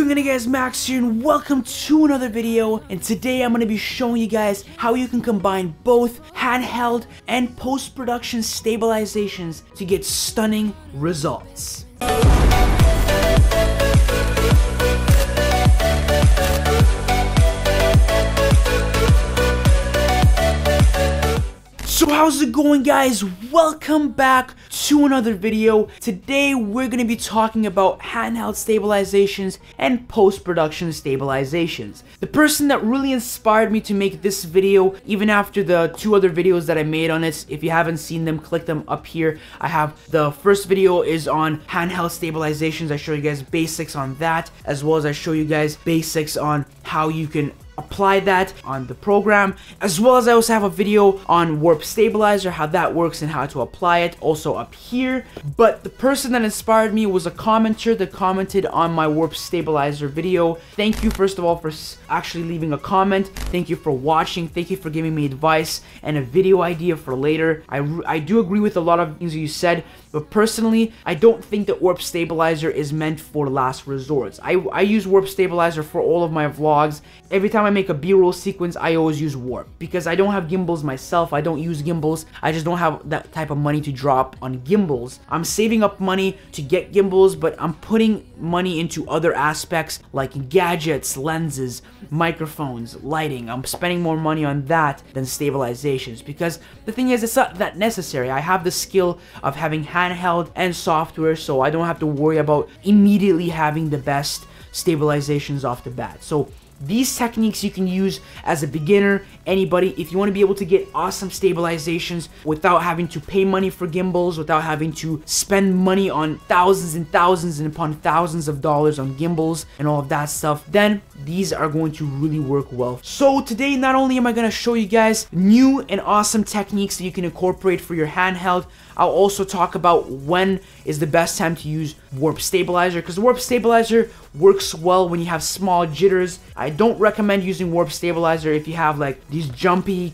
doing it, guys? Max here, and welcome to another video. And today I'm going to be showing you guys how you can combine both handheld and post-production stabilizations to get stunning results. So how's it going, guys? Welcome back to another video. Today we're going to be talking about handheld stabilizations and post-production stabilizations. The person that really inspired me to make this video, even after the two other videos that I made on it, if you haven't seen them, click them up here. I have the first video is on handheld stabilizations. I show you guys basics on that, as well as I show you guys basics on how you can apply that on the program, as well as I also have a video on warp stabilizer, how that works and how to apply it, also up here. But the person that inspired me was a commenter that commented on my warp stabilizer video. Thank you, first of all, for actually leaving a comment. Thank you for watching. Thank you for giving me advice and a video idea for later. I do agree with a lot of things you said, but personally, I don't think that warp stabilizer is meant for last resorts. I use warp stabilizer for all of my vlogs. Every time I make a B-roll sequence, I always use warp because I don't have gimbals myself. I don't use gimbals. I just don't have that type of money to drop on gimbals. I'm saving up money to get gimbals, but I'm putting money into other aspects like gadgets, lenses, microphones, lighting. I'm spending more money on that than stabilizations because the thing is, it's not that necessary. I have the skill of having handheld and software, so I don't have to worry about immediately having the best stabilizations off the bat. So these techniques you can use as a beginner, anybody, if you want to be able to get awesome stabilizations without having to pay money for gimbals, without having to spend money on thousands and thousands and upon thousands of dollars on gimbals and all of that stuff, then these are going to really work well. So today, not only am I going to show you guys new and awesome techniques that you can incorporate for your handheld, I'll also talk about when is the best time to use warp stabilizer, because the warp stabilizer works well when you have small jitters. I don't recommend using warp stabilizer if you have like these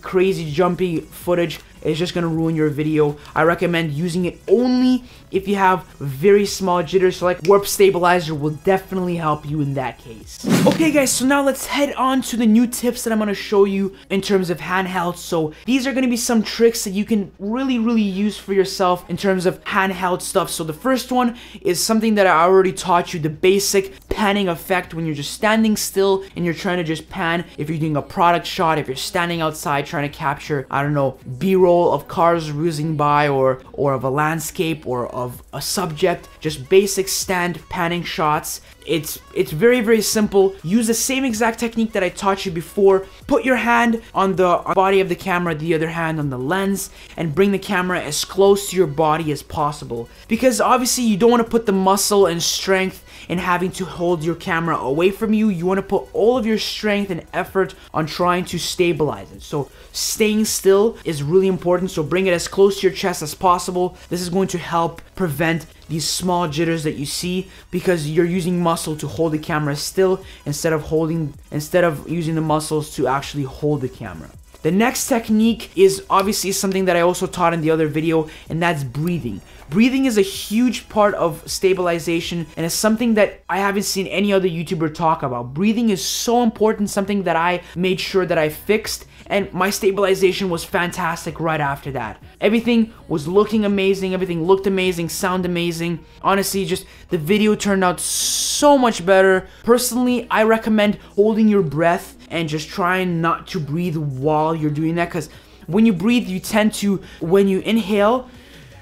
crazy jumpy footage. It's just gonna ruin your video. I recommend using it only if you have very small jitters, so like warp stabilizer will definitely help you in that case. Okay guys, so now let's head on to the new tips that I'm gonna show you in terms of handheld. So these are gonna be some tricks that you can really use for yourself in terms of handheld stuff. So the first one is something that I already taught you, the basic panning effect when you're just standing still and you're trying to just pan. If you're doing a product shot, if you're standing outside trying to capture, I don't know, B-roll of cars whizzing by, or of a landscape, or of a subject, just basic stand panning shots. It's very simple. Use the same exact technique that I taught you before. Put your hand on the body of the camera, the other hand on the lens, and bring the camera as close to your body as possible, because obviously you don't want to put the muscle and strength in having to hold your camera away from you. You want to put all of your strength and effort on trying to stabilize it. So staying still is really important, so bring it as close to your chest as possible. This is going to help prevent these small jitters that you see, because you're using muscle to hold the camera still instead of using the muscles to actually hold the camera. The next technique is obviously something that I also taught in the other video, and that's breathing. Breathing is a huge part of stabilization, and it's something that I haven't seen any other YouTuber talk about. Breathing is so important, something that I made sure that I fixed, and my stabilization was fantastic right after that. Everything was looking amazing, everything looked amazing, sound amazing. Honestly, just the video turned out so much better. Personally, I recommend holding your breath and just trying not to breathe while you're doing that, because when you breathe, you tend to, when you inhale,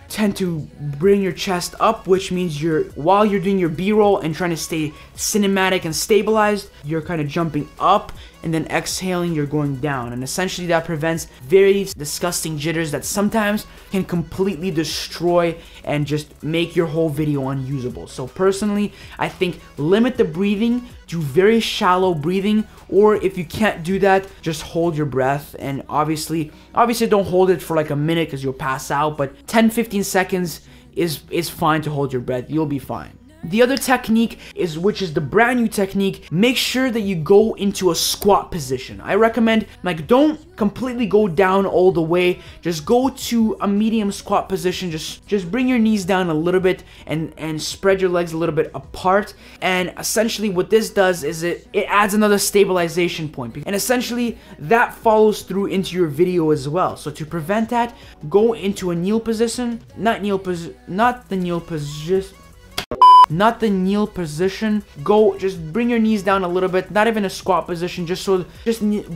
tend to bring your chest up, which means while you're doing your B-roll and trying to stay cinematic and stabilized, you're kind of jumping up, and then exhaling, you're going down, and essentially that prevents very disgusting jitters that sometimes can completely destroy and just make your whole video unusable. So personally, I think limit the breathing, do very shallow breathing, or if you can't do that, just hold your breath. And obviously don't hold it for like a minute because you'll pass out, but 10-15 seconds is fine to hold your breath. You'll be fine. The other technique is, which is the brand new technique, make sure that you go into a squat position. I recommend, like, don't completely go down all the way, just go to a medium squat position, just bring your knees down a little bit and spread your legs a little bit apart. And essentially what this does is it adds another stabilization point, and essentially that follows through into your video as well. So to prevent that, go into a kneel position, not the kneel position. Go, just bring your knees down a little bit, not even a squat position, just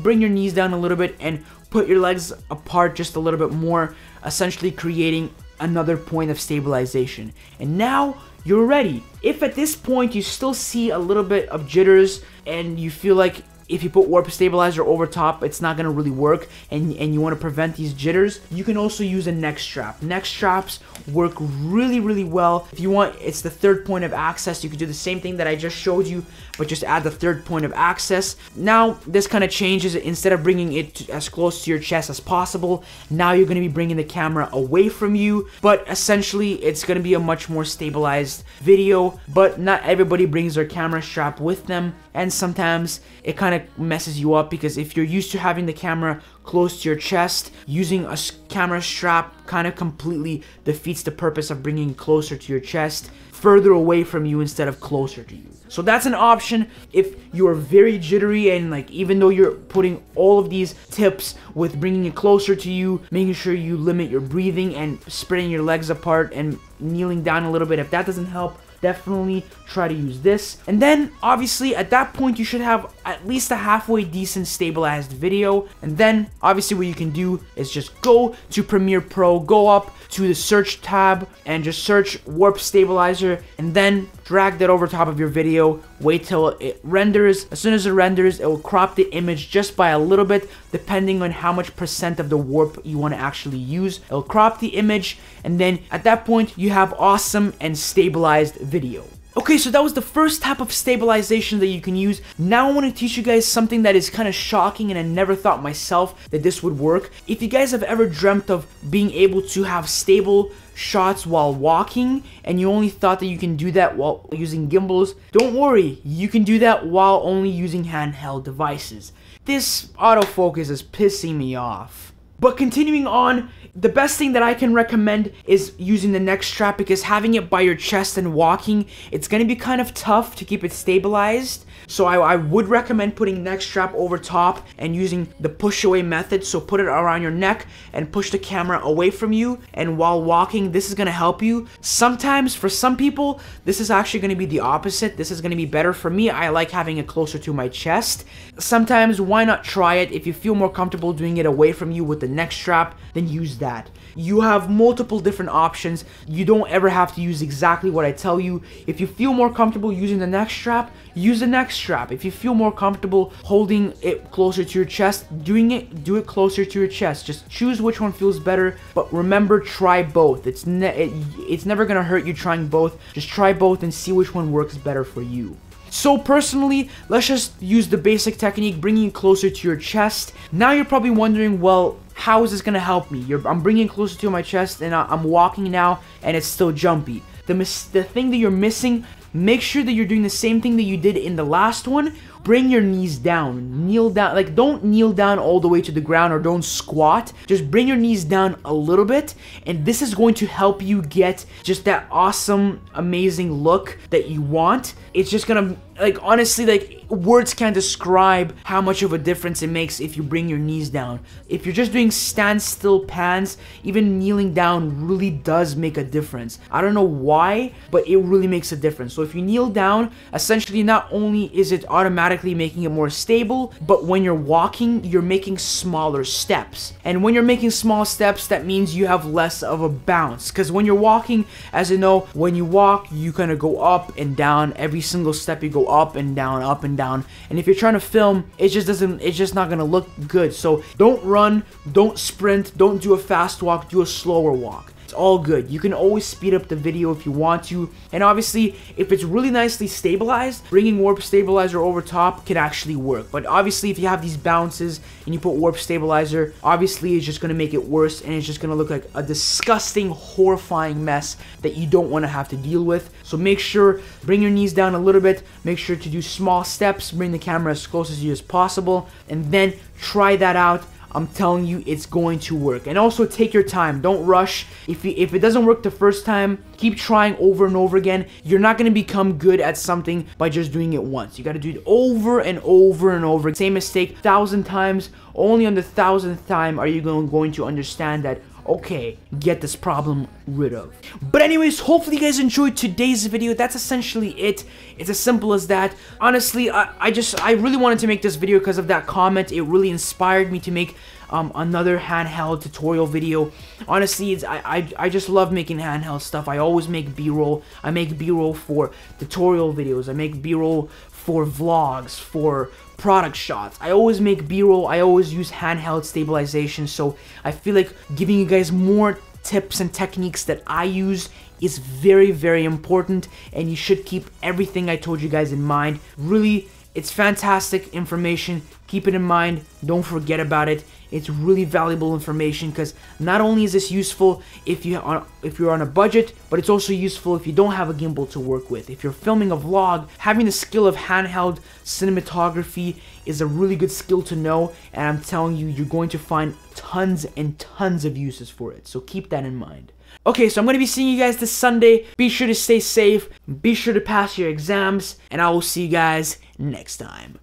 bring your knees down a little bit and put your legs apart just a little bit more, essentially creating another point of stabilization. And now you're ready. If at this point you still see a little bit of jitters and you feel like if you put warp stabilizer over top, it's not going to really work, and you want to prevent these jitters, you can also use a neck strap. Neck straps work really well. If you want, it's the third point of access. You can do the same thing that I just showed you, but just add the third point of access. Now this kind of changes it. Instead of bringing it as close to your chest as possible, now you're going to be bringing the camera away from you, but essentially it's going to be a much more stabilized video. But not everybody brings their camera strap with them, and sometimes it kind of messes you up, because if you're used to having the camera close to your chest, using a camera strap kind of completely defeats the purpose of bringing it closer to your chest, further away from you instead of closer to you. So that's an option if you are very jittery, and like, even though you're putting all of these tips with bringing it closer to you, making sure you limit your breathing and spreading your legs apart and kneeling down a little bit, if that doesn't help, definitely try to use this. And then obviously at that point you should have at least a halfway decent stabilized video. And then obviously what you can do is just go to Premiere Pro, go up to the search tab and just search warp stabilizer, and then drag that over top of your video. Wait till it renders. As soon as it renders, it will crop the image just by a little bit, depending on how much % of the warp you want to actually use. It'll crop the image, and then at that point you have awesome and stabilized video. Okay, so that was the first type of stabilization that you can use. Now I want to teach you guys something that is kind of shocking, and I never thought myself that this would work. If you guys have ever dreamt of being able to have stable shots while walking, and you only thought that you can do that while using gimbals, don't worry, you can do that while only using handheld devices. This autofocus is pissing me off. But continuing on, the best thing that I can recommend is using the neck strap, because having it by your chest and walking, it's going to be kind of tough to keep it stabilized. So I would recommend putting neck strap over top and using the push away method. So put it around your neck and push the camera away from you, and while walking, this is going to help you. Sometimes for some people this is actually going to be the opposite. This is going to be better for me. I like having it closer to my chest. Sometimes why not try it? If you feel more comfortable doing it away from you with the neck strap, then use that. You have multiple different options. You don't ever have to use exactly what I tell you. If you feel more comfortable using the neck strap, use the neck strap. If you feel more comfortable holding it closer to your chest, do it closer to your chest. Just choose which one feels better, but remember, try both. It's never gonna hurt you trying both. Just try both and see which one works better for you. So personally, let's just use the basic technique, bringing it closer to your chest. Now you're probably wondering, well, how is this gonna help me? I'm bringing it closer to my chest, and I'm walking now, and it's still jumpy. The thing that you're missing, make sure that you're doing the same thing that you did in the last one. Bring your knees down, kneel down. Like, don't kneel down all the way to the ground, or don't squat. Just bring your knees down a little bit, and this is going to help you get just that awesome, amazing look that you want. It's just gonna, like, honestly, like, words can't describe how much of a difference it makes if you bring your knees down. If you're just doing standstill pans, even kneeling down really does make a difference. I don't know why, but it really makes a difference. So if you kneel down, essentially not only is it automatically making it more stable, but when you're walking, you're making smaller steps. And when you're making small steps, that means you have less of a bounce. Because when you're walking, as you know, when you walk, you kind of go up and down. Every single step you go up and down, up and down. And if you're trying to film, it's just not gonna look good. So don't run, don't sprint, don't do a fast walk, do a slower walk. It's all good. You can always speed up the video if you want to. And obviously, if it's really nicely stabilized, bringing warp stabilizer over top can actually work. But obviously, if you have these bounces and you put warp stabilizer, obviously it's just going to make it worse, and it's just going to look like a disgusting, horrifying mess that you don't want to have to deal with. So make sure, bring your knees down a little bit, make sure to do small steps, bring the camera as close as you as possible, and then try that out. I'm telling you, it's going to work. And also take your time. Don't rush. If it doesn't work the first time, keep trying over and over again. You're not going to become good at something by just doing it once. You got to do it over and over and over. Same mistake 1,000 times. Only on the 1,000th time are you going to understand that, okay, get this problem rid of. But anyways, hopefully you guys enjoyed today's video. That's essentially it. It's as simple as that. Honestly, I really wanted to make this video because of that comment. It really inspired me to make another handheld tutorial video. Honestly, I just love making handheld stuff. I always make B-roll. I make B-roll for tutorial videos. I make B-roll for vlogs, for product shots. I always make B-roll. I always use handheld stabilization. So I feel like giving you guys more tips and techniques that I use is very, very important, and you should keep everything I told you guys in mind. Really, it's fantastic information. Keep it in mind. Don't forget about it. It's really valuable information because not only is this useful if you're on a budget, but it's also useful if you don't have a gimbal to work with. If you're filming a vlog, having the skill of handheld cinematography is a really good skill to know, and I'm telling you, you're going to find tons and tons of uses for it. So keep that in mind. Okay, so I'm going to be seeing you guys this Sunday. Be sure to stay safe. Be sure to pass your exams, and I will see you guys next time.